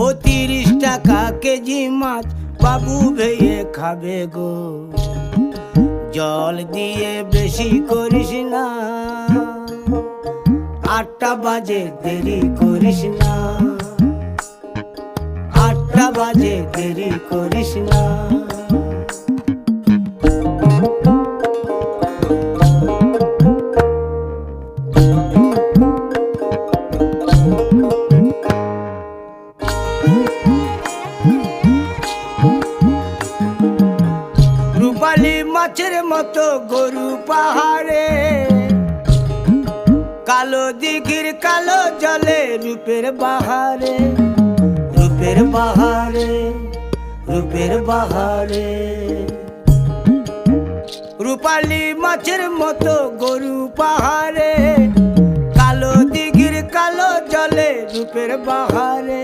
ও 30 টাকা কেজি মাছ বাবু ভেয়ে খাবে গো। জল দিয়ে বেশি করিস না, 8টা বাজে দেরি করিস না, 8টা বাজে দেরি করিস না। রূপালী মাছের মতো গরু পাহাড়ে, কালো দিঘির কালো জলে রূপের বাহারে, রূপের বাহারে, রূপের বাহারে। রূপালী মাছের মতো গরু পাহাড়ে, কালো দিঘির কালো জলে রূপের বাহারে।